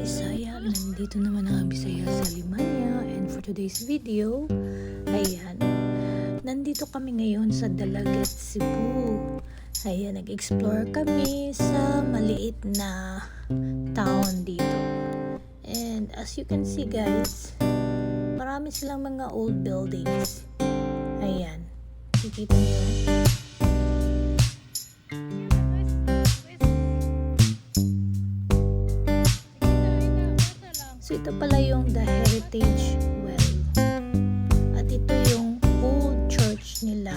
Bisaya, nandito naman ang Bisaya sa Limanya, and for today's video, ayan, nandito kami ngayon sa Dalaget, Cebu. Ayan, nag-explore kami sa maliit na town dito. And as you can see guys, marami silang mga old buildings. Ayan, kikita niyo. So ito pala yung The Heritage Well. At ito yung old church nila.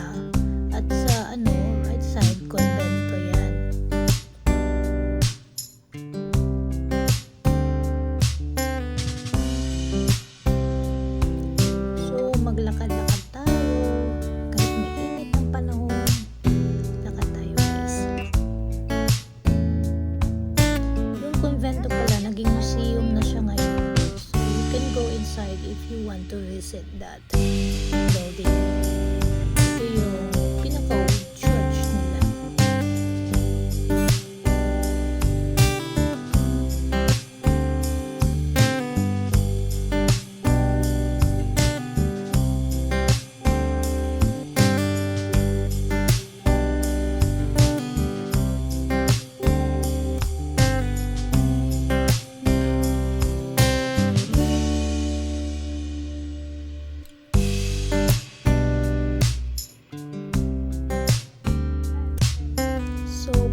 At sa right side, convento yan. So maglakad-lakad tayo. Kahit mainit ang panahon, lakad tayo guys. Yung convento pala, naging museum na siya ngayon. Go inside if you want to visit that building. Ito yung pinaka-old church nila.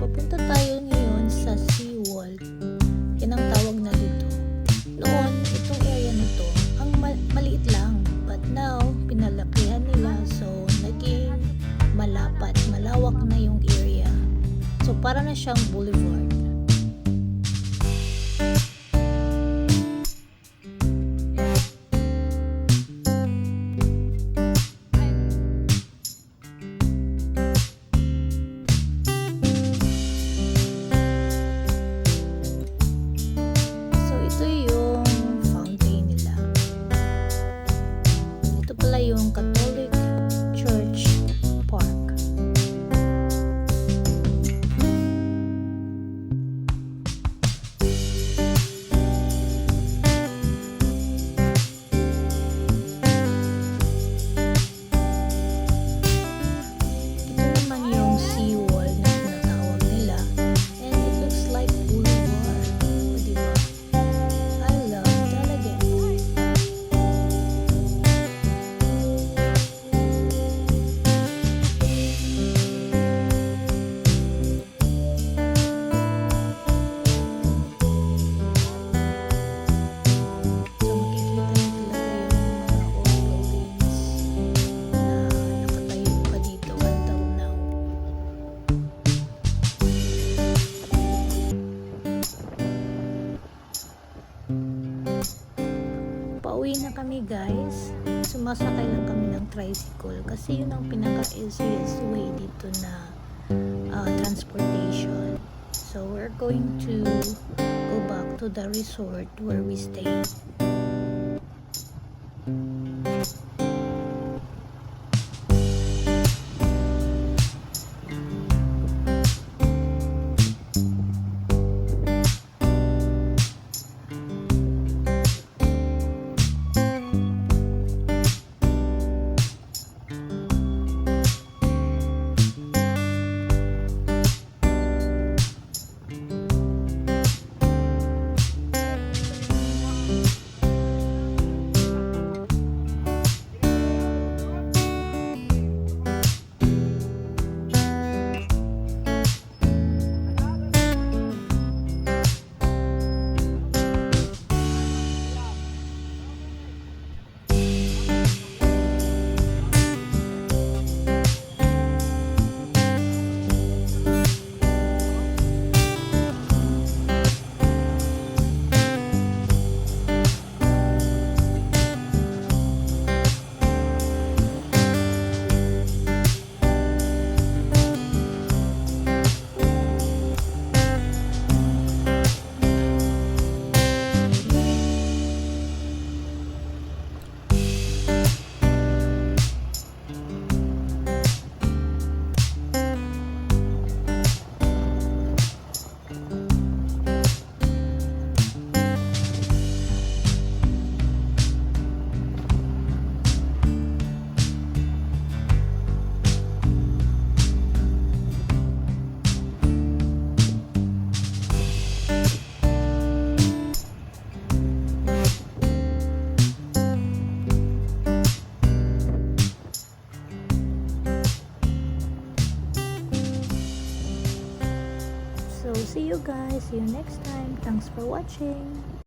Papunta tayo ngayon sa seawall. Yan ang tawag na dito. Noon, itong area na to, ang maliit lang. But now, pinalakihan nila. So, naging malapad, malawak na yung area. So, para na siyang boulevard. Yung Catholic Church Park. Ito naman yung seawall na tinatawag nila, and it looks like boulevard. O diba? I love Dalaget. Pauwi na kami guys. Sumasakay lang kami ng tricycle kasi yun ang pinaka-easiest way dito na transportation. So we're going to go back to the resort where we stayed. see you guys. See you next time. Thanks for watching.